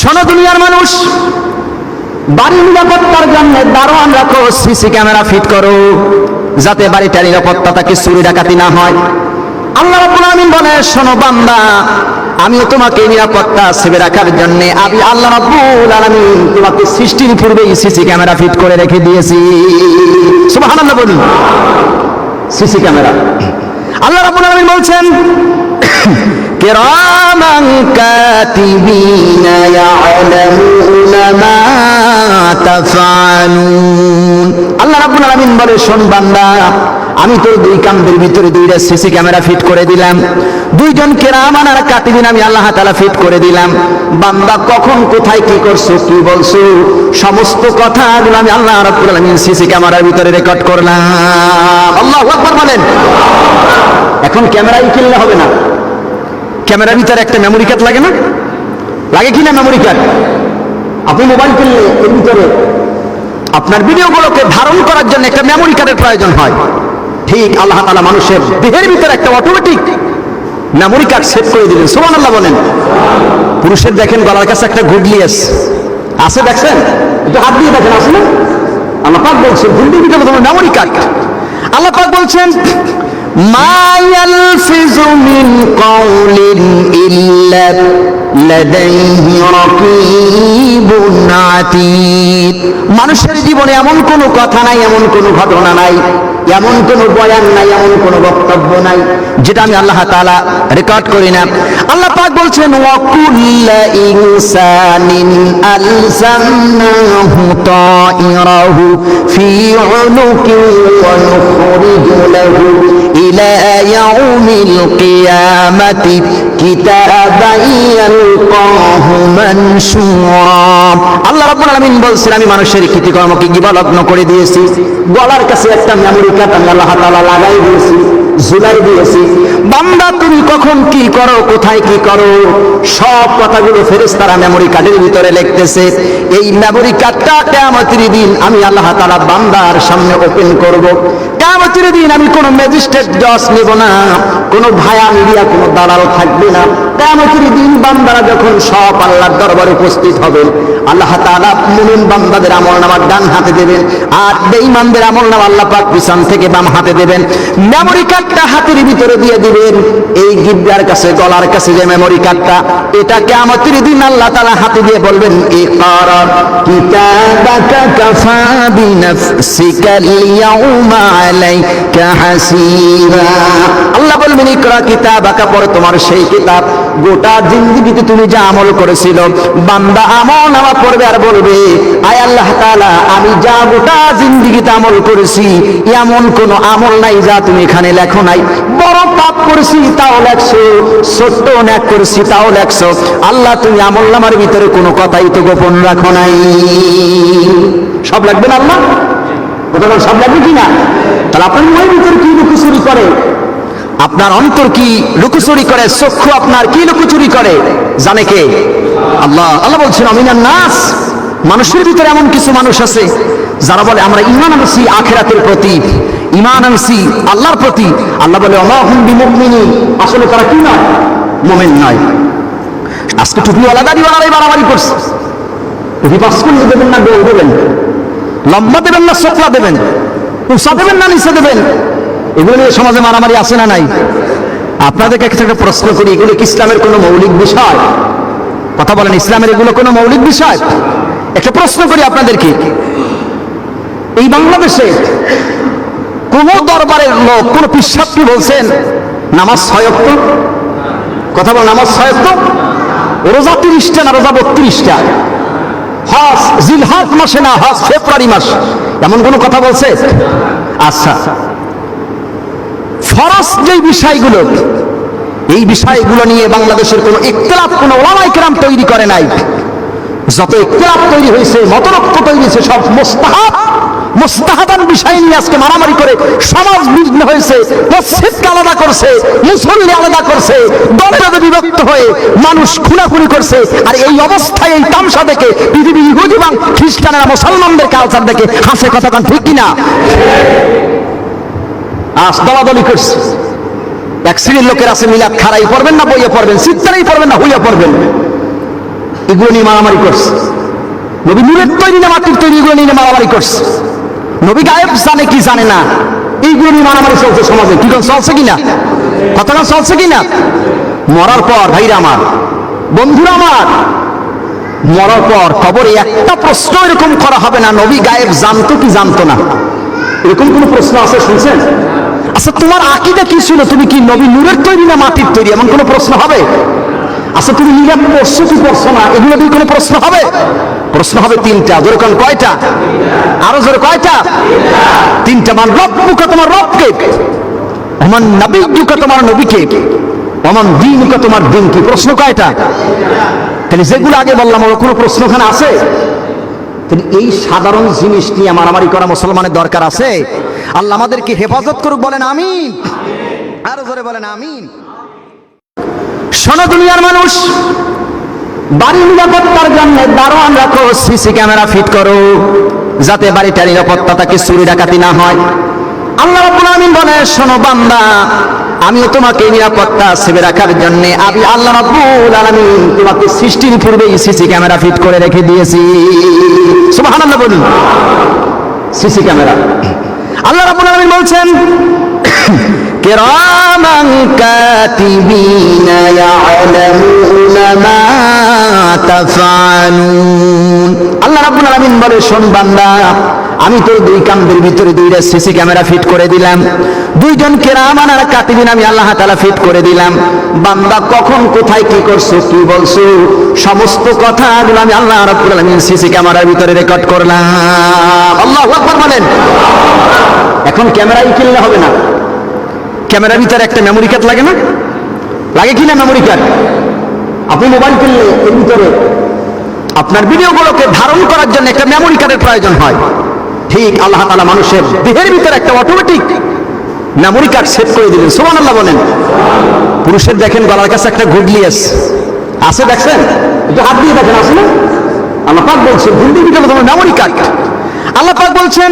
শোনো দুনিয়ার মানুষ, বাড়ির নিরাপত্তার জন্য দারোয়ান রাখো, সিসি ক্যামেরা ফিট করো, যাতে বাড়িটার নিরাপত্তা থাকে, চুরি ডাকাতি না হয়। আল্লাহ রাব্বুল আলামিন বলে, শোনো বান্দা, আমিও তোমাকে নিরাপত্তা সেবে রাখার জন্য আমি আল্লাহ রাব্বুল আলামিন তোমাকে সৃষ্টির পূর্বেই সিসি ক্যামেরা ফিট করে রেখে দিয়েছি। সুবহানাল্লাহ বলি। সিসি ক্যামেরা আল্লাহ রাব্বুল আলামিন বলছেন, কিরামান কাতিবিনা ইয়ালামুনা মা তাফআলুন। আল্লাহ রাব্বুল আলামিন বলে, শোন বান্দা, আমি তোর দুই কামদের ভিতরে দুইটা সিসি ক্যামেরা ফিট করে দিলাম, দুইজন কিরামান আর কাতিবিন আমি আল্লাহ তাআলা ফিট করে দিলাম। বান্দা কখন কোথায় কি করছো, কি বলছো, সমস্ত কথাগুলো আমি আল্লাহ রাব্বুল আলামিন সিসি ক্যামেরার ভিতরে রেকর্ড করলাম। আল্লাহু আকবার বলেন। এখন ক্যামেরাই কিনলে হবে না, ক্যামেরার ভিতরে একটা মেমোরি কার্ড লাগে না? লাগে কি না মেমোরি কার্ড? আপনি মোবাইল কিনলে এর ভিতরে আপনার ভিডিওগুলোকে ধারণ করার জন্য একটা মেমোরি কার্ডের প্রয়োজন হয়। ঠিক আল্লাহ তাআলা মানুষের দেহের ভিতরে একটা অটোমেটিক মেমোরি কার্ড সেট করে দিলেন। সুবহানাল্লাহ বলেন। পুরুষের দেখেন গলার কাছে একটা গুডলি আছে, দেখছেন? একটু হাত দিয়ে দেখেন, আছে না? আল্লাহ পাক বলছেন গুডলির ভিতরে তোমার মেমোরি কার্ড। আল্লাহ পাক বলছেন, মা ইয়ালফিজু মিন কাউলিন ইল্লা লাদাইহি রাকীবুন আতীদ। মানুষের জীবনে এমন কোনো কথা নাই, এমন কোনো ঘটনা নাই, এমন কোনো বয়ান নাই, এমন কোনো বক্তব্য নাই যেটা আমি আল্লাহ তাআলা রেকর্ড করি না। আল্লাহ পাক বলছেন, ওয়া কুল্লু ইনসানিন আলজামনাহু তাইরাহু ফি উনুকি ওয়া নুখরিজু লাহু ইলা ইয়াউমিল কিয়ামাতি কিতাবান ইয়ালকাহু মানশুরা। আল্লাহ রাব্বুল আলামিন বলছেন, আমি মানুষের কৃতকর্মকে গিবালগ্ন করে দিয়েছি। গলার কাছে একটা মেমোরি কার্ড আমি আল্লাহ তাআলা লাগাই দিয়েছি, ঝুলাই দিয়েছি। বান্দা তুমি কখন কি করো, কোথায় কি করো, সব কথাগুলো ফেরেশতারা মেমোরি কার্ডের ভিতরে লিখতেছে। এই মেমোরি কার্ডটা কিয়ামতের দিন আমি আল্লাহ তাআলা বান্দার সামনে ওপেন করব। কিয়ামতের দিন আমি কোনো ম্যাজিস্ট্রেট জজ নেব না, কোনো ভায়া মিডিয়া, কোনো দালাল থাকবে না। কিয়ামতের দিন বান্দারা যখন সব আল্লাহর দরবারে উপস্থিত হবে, আল্লাহ তাআলা মুমিন বান্দাদের আমলনামা ডান হাতে দেবেন, আর বেঈমানদের আমলনামা আল্লাহ পাক পিছন থেকে বাম হাতে দেবেন। মেমোরি কার্ডটা হাতের ভিতরে দিয়ে দিবেন। এই গিবরার কাছে, গলার কাছে যে মেমোরি কার্ডটা, এটা কিয়ামতের দিন আল্লাহ তাআলা হাতে দিয়ে বলবেন, ইকরা কিতাবাকা কাফা বিনাফসিকাল ইয়াউমা আলাইকা হাসিবা। আল্লাহ বলবেন, ইকরা কিতাবাকা, পড়ো তোমার সেই কিতাব। গোটা জিন্দেগিতে তুমি যা আমল করেছিল, বান্দা আমলনামা পড়বে আর বলবে, আয় আল্লাহ তাআলা, আমি যা গোটা জিন্দেগিতে আমল করেছি এমন কোন আমল নাই যা তুমি এখানে লেখো নাই। বড় পাপ করেছি তাও লেখছো, ছোট্ট অন্যায় করেছি তাও লেখছো। আল্লাহ তুমি আমলনামার ভিতরে কোনো কথাই তো গোপন রাখো নাই। সব লাগবে না আল্লাহ? কথা সব লাগবে কি না? তাহলে আপনার মনের ভিতরে কি লুকোচুরি করে, আপনার অন্তর কি লুকোচুরি করে, চক্ষু আপনার কি লুকোচুরি করে, জানে কে? আল্লাহ। আল্লাহ বলছেন, আমিনান নাস, মানুষের ভিতরে এমন কিছু মানুষ আছে যারা বলে আমরা ঈমান আনছি আখিরাতের প্রতি, ঈমান আনছি আল্লাহর প্রতি। আল্লাহ বলে, ওমা হুম বিমুমিনিন, আসলে তারা কি নয়? মুমিন নয়। আজকে টুপিওয়ালা দাড়িওয়ালারাই বাড়াবাড়ি করছে। টুপি পাস করলে দেবেন না গোল দেবেন, লম্বা দেবেন না চোখলা দেবেন, উঁচা দেবেন না নিচে দেবেন, এগুলো নিয়ে সমাজে মারামারি আছে না নাই? আপনাদেরকে একটা প্রশ্ন করি, এগুলো কি ইসলামের কোনো মৌলিক বিষয়? কথা বলেন, ইসলামের এগুলো কোনো মৌলিক বিষয়? একটা প্রশ্ন করি আপনাদেরকে, এই বাংলাদেশে কোন দরবারের লোক, কোন পিসাবকে বলছেন নামাজ 6 ওয়াক্ত? কথা বল, নামাজ 6 ওয়াক্ত? রোজা 30টা না রোজা 32টা? হজ জিলহজ মাসে না হজ ফেব্রুয়ারি মাস, এমন কোন কথা বলছে? আচ্ছা, ফরজ যে বিষয়গুলো, এই বিষয়গুলো নিয়ে বাংলাদেশের কোনো ইখতিলাফ কোনো উলামায়ে কেরাম তৈরি করে নাই। যত ইখতিলাফ তৈরি হয়েছে, মতরক্ষ তৈরি হয়েছে, সব মুস্তাহাবান বিষয় নিয়ে আজকে মারামারি করে সমাজ বিঘ্ন হয়েছে। মসজিদকে আলাদা করছে, মুসল্লি আলাদা করছে, দলে দলে বিভক্ত হয়ে মানুষ খুনাখুনি করছে। আর এই অবস্থায় এই তামসা দেখে পৃথিবী ইহুদি এবং খ্রিস্টানেরা মুসলমানদের কালচার দেখে হাসে। কথা কান ঠিক কিনা? আজ দলাদলি করছে। এক শ্রেণীর লোকের আছে মিলাদ খারাই পড়বেন না বইয়ে পড়বেন, চিত্তারেই পড়বেন না হইয়া পড়বেন। এগুলো নিয়ে মারামারি করছে। নবী নূরের তৈরি না মাটির তৈরি, এগুলো নিয়ে মারামারি করছে। নবী গায়েব জানে কি জানে না, এইগুলো নিয়ে মারামারি চলছে সমাজে। কি চলছে কিনা, কতটা চলছে কিনা? মরার পর ভাইরা আমার, বন্ধুরা আমার, মরার পর কবরে একটা প্রশ্ন এরকম করা হবে না নবী গায়েব জানতো কি জানতো না, এরকম কোন প্রশ্ন আছে শুনছেন? আচ্ছা তোমার আকীদা কি ছিল, তুমি কি নবী নূরের তৈরি না মাটির তৈরি, এমন কোন প্রশ্ন হবে? আচ্ছা তুমি নিরাপ পড়ছো কি পড়ছো না, এগুলো দিয়ে কোনো প্রশ্ন হবে? প্রশ্ন হবে তিনটা। জোরে কোন কয়টা? আরো জোরে কয়টা? তিনটা। মান রব্বুকা, তোমার রবকে। ওমান নবিয়্যুকা, তোমার নবীকে। ওমান দীনুকা, তোমার দিন কি। প্রশ্ন কয়টা? তাহলে যেগুলো আগে বললাম ওর কোনো প্রশ্ন ওখানে আছে? তাহলে এই সাধারণ জিনিস নিয়ে মারামারি করা মুসলমানের দরকার আছে? আল্লাহ আমাদেরকে হেফাজত করুক, বলেন আমিন। আরো জোরে বলেন আমিন। শোনো দুনিয়ার মানুষ, বাড়ি নিরাপত্তার জন্য দারোয়ান রাখো, সিসি ক্যামেরা ফিট করো, যাতে বাড়িটার নিরাপত্তা থাকে, চুরি ডাকাতি না হয়। আল্লাহ রাব্বুল আলামিন বলে, শোনো বান্দা, আমিও তোমাকে নিরাপত্তা সেবে রাখার জন্য আমি আল্লাহ রাব্বুল আলামিন তোমাকে সৃষ্টির পূর্বেই সিসি ক্যামেরা ফিট করে রেখে দিয়েছি। সুবহানাল্লাহ বলি। সিসি ক্যামেরা আল্লাহ রাব্বুল আলামিন বলছেন, কিরামান কাতিবিনা ইয়ালামুনা মা তাফআলুন। আল্লাহ রাব্বুল আলামিন বলে, শোন বান্দা, আমি তোর দুই কামদের ভিতরে দুইটা সিসি ক্যামেরা ফিট করে দিলাম, দুইজন কিরামান আর কাতিবিন আমি আল্লাহ তাআলা ফিট করে দিলাম। বান্দা কখন কোথায় কি করছো, কি বলছো, সমস্ত কথাগুলো আমি আল্লাহ রাব্বুল আলামিন সিসি ক্যামেরার ভিতরে রেকর্ড করলাম। আল্লাহু আকবার বলেন। এখন ক্যামেরাই কিনলে হবে না, ক্যামেরার ভিতরে একটা মেমোরি কার্ড লাগে না? লাগে কি না মেমোরি কার্ড? আপনি মোবাইল কিনলে এর ভিতরে আপনার ভিডিওগুলোকে ধারণ করার জন্য একটা মেমোরি কার্ডের প্রয়োজন হয়। ঠিক আল্লাহ তাআলা মানুষের দেহের ভিতরে একটা অটোমেটিক মেমোরি কার্ড সেট করে দিলেন। সুবহানাল্লাহ বলেন। পুরুষের দেখেন গলার কাছে একটা ঘুগলি আছে, দেখছেন? একটু হাত দিয়ে দেখেন, আছে না? আল্লাহ পাক বলছেন ঘুগলির ভিতরে তোমার মেমোরি কার্ড। আল্লাহ পাক বলছেন,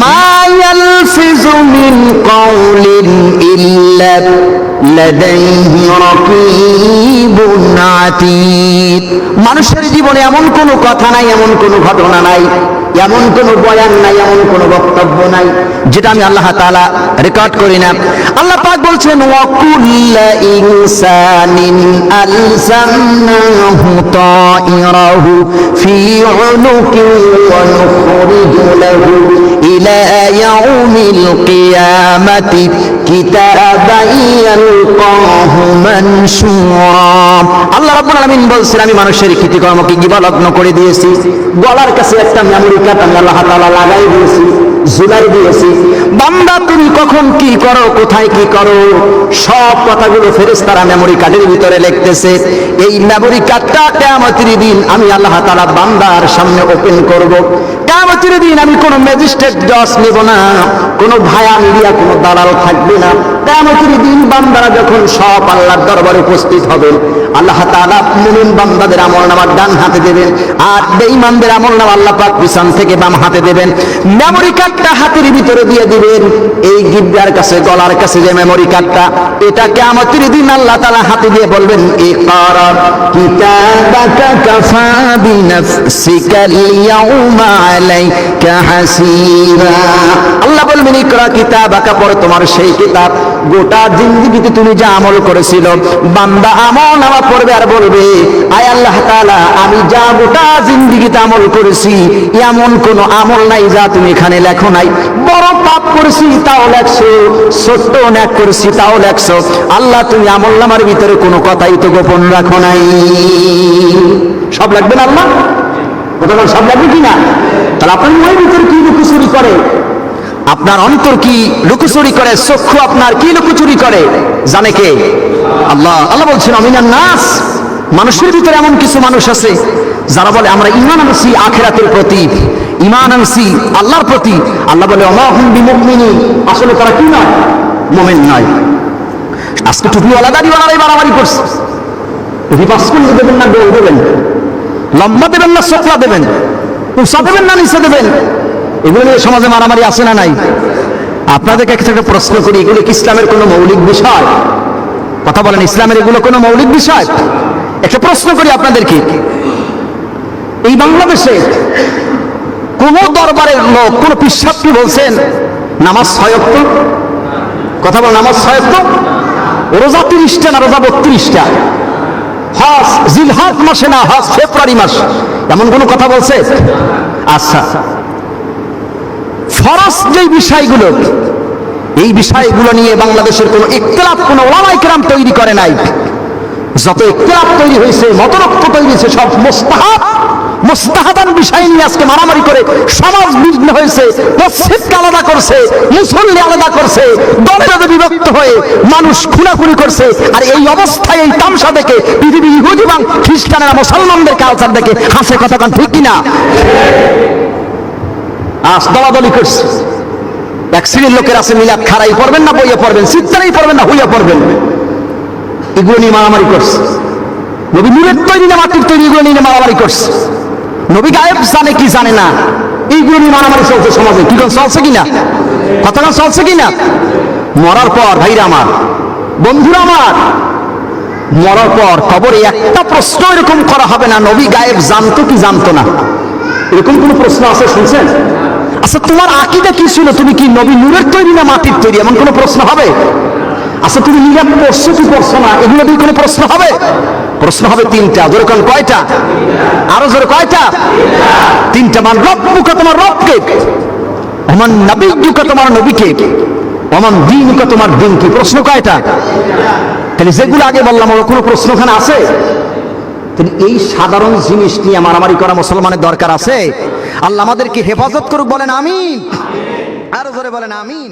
মা ইয়ালফিজু মিন কাউলিন ইল্লা লাদাইহি রাকীবুন আতীদ। মানুষের জীবনে এমন কোনো কথা নাই, এমন কোনো ঘটনা নাই, এমন কোনো বয়ান নাই, এমন কোনো বক্তব্য নাই যেটা আমি আল্লাহ তাআলা রেকর্ড করি না। আল্লাহ পাক বলছেন, ওয়া কুল্লা ইনসানিন আলজামনাহু তাইরাহু ফি উনুকি ওয়া নুখরিজু লাহু ইলা ইয়াউমিল কিয়ামাতি কিতাবান ইয়ালকাহু মানশুরা। আল্লাহ রাব্বুল আলামিন বলছেন, আমি মানুষের কৃতকর্মকে গিবালগ্ন করে দিয়েছি। গলার কাছে একটা মেমোরি কার্ড আমি আল্লাহ তাআলা লাগাই দিয়েছি, ঝুলাই দিয়েছি। বান্দা তুমি কখন কি করো, কোথায় কি করো, সব কথাগুলো ফেরেশতারা মেমোরি কার্ডের ভিতরে লিখতেছে। এই মেমোরি কার্ডটা কিয়ামতের দিন আমি আল্লাহ তাআলা বান্দার সামনে ওপেন করব। কিয়ামতের দিন আমি কোনো ম্যাজিস্ট্রেট জজ নেব না, কোনো ভায়া মিডিয়া, কোনো দালাল থাকবে না। কিয়ামতের দিন বান্দারা যখন সব আল্লাহর দরবারে উপস্থিত হবেন, আল্লাহ তাআলা মুমিন বান্দাদের আমলনামা ডান হাতে দেবেন, আর বেঈমানদের আমলনামা আল্লাহ পাক পিছন থেকে বাম হাতে দেবেন। মেমোরি কার্ডটা হাতের ভিতরে দিয়ে দিবেন। এই গিব্বার কাছে, গলার কাছে যে মেমোরি কার্ডটা, এটা কিয়ামতের দিন আল্লাহ তাআলা হাতে দিয়ে বলবেন, ইকরা কিতাবাকা কাফা বিনাফসিকাল ইয়াউমা আলাইকা হাসিবা। আল্লাহ বলবেন, ইকরা কিতাবাকা, পড়ো তোমার সেই কিতাব। গোটা জিন্দেগিতে তুমি যা আমল করেছিল, বান্দা আমলনামা পড়বে আর বলবে, আয় আল্লাহ তাআলা, আমি যা গোটা জিন্দেগিতে আমল করেছি এমন কোন আমল নাই যা তুমি এখানে লেখো নাই। বড় পাপ করেছি তাও লেখছো, ছোট্ট অন্যায় করেছি তাও লেখছো। আল্লাহ তুমি আমলনামার ভিতরে কোনো কথাই তো গোপন রাখো নাই। সব লাগবে না আল্লাহ? কতক্ষণ সব লাগবে কিনা? তাহলে আপনার মনের ভিতরে কি লুকোচুরি করে, আপনার অন্তর কি লুকোচুরি করে, চক্ষু আপনার কি লুকোচুরি করে, জানে কে? আল্লাহ। আল্লাহ বলছেন, আমিনান নাস, মানুষের ভিতরে এমন কিছু মানুষ আছে যারা বলে আমরা ঈমান আনছি আখিরাতের প্রতি, ঈমান আনছি আল্লাহর প্রতি। আল্লাহ বলে, ওমা হুম বিমুমিনিন, আসলে তারা কি নয়? মুমিন নয়। আজকে টুপিওয়ালা দাড়িওয়ালারাই বাড়াবাড়ি করছে। টুপি পাস করলে দেবেন না গোল দেবেন, লম্বা দেবেন না সোফলা দেবেন, উঁচা দেবেন না নিচে দেবেন, এগুলো নিয়ে সমাজে মারামারি আছে না নাই? আপনাদেরকে একটা প্রশ্ন করি, এগুলো কি ইসলামের কোনো মৌলিক বিষয়? কথা বলেন, ইসলামের এগুলো কোনো মৌলিক বিষয়? একটা প্রশ্ন করি আপনাদেরকে, এই বাংলাদেশে কোন দরবারের লোক কোন পিশাচ কি বলছেন নামাজ 6 ওয়াক্ত? কথা বল, নামাজ 6 ওয়াক্ত? রোজা 30টা না রোজা 32টা? হজ জিলহজ মাসে না হজ ফেব্রুয়ারি মাস, এমন কোন কথা বলছে? আচ্ছা, ফরজ যে বিষয়গুলো, এই বিষয়গুলো নিয়ে বাংলাদেশের কোন ইখতিলাফ কোন ওলামায়ে কেরাম তৈরি করে নাই। যত ইখতিলাফ তৈরি হয়েছে, মতরক্ষ তৈরি হয়েছে, সব মুস্তাহাবান বিষয় নিয়ে আজকে মারামারি করে সমাজ বিঘ্ন হয়েছে। মসজিদকে আলাদা করছে, মুসল্লি আলাদা করছে, দলে দলে বিভক্ত হয়ে মানুষ খুনাখুনি করছে। আর এই অবস্থায় এই তামসা দেখে পৃথিবী ইহুদি এবং খ্রিস্টানেরা মুসলমানদের কালচার দেখে হাসে। কথা কান ঠিক কিনা? আজ দলাদলি করছে। এক শ্রেণীর লোকের আছে মিলাদ খারাই পড়বেন না বইয়ে পড়বেন, সিদ্ধারাই পড়বেন না হইয়া পড়বেন, এগুলো নিয়ে মারামারি করছে। নবী নূরের তৈরি না মাটির তৈরি, এগুলো নিয়ে মারামারি করছে। নবী গায়েব জানে কি জানে না, এইগুলো নিয়ে মারামারি চলছে সমাজে। কি চলছে কিনা? কথা চলছে কিনা? মরার পর ভাইরা আমার, বন্ধুরা আমার, মরার পর কবরে একটা প্রশ্ন এরকম করা হবে না নবী গায়েব জানতো কি জানতো না, এরকম কোন প্রশ্ন আছে শুনছেন? আচ্ছা, তোমার আকীদা কি ছিল? তুমি কি নবী নূরের তৈরি না মাটির তৈরি, এমন কোন প্রশ্ন হবে? আচ্ছা, তুমি নিরাপ পড়ছো কি পড়ছো না, এগুলো দিয়ে কোনো প্রশ্ন হবে? প্রশ্ন হবে 3টা। জোরে কোন কয়টা? আরো জোরে কয়টা? 3টা। মান রব্বুকা, তোমার রবকে। ওমান নবিয়্যুকা, তোমার নবীকে। ওমান দীনুকা, তোমার দিন কি। প্রশ্ন কয়টা? তাহলে যেগুলো আগে বললাম ওর কোনো প্রশ্ন ওখানে আছে? তাহলে এই সাধারণ জিনিস নিয়ে মারামারি করা মুসলমানের দরকার আছে? আল্লাহ আমাদেরকে হেফাজত করুক, বলেন আমিন। আরো জোরে বলেন আমিন।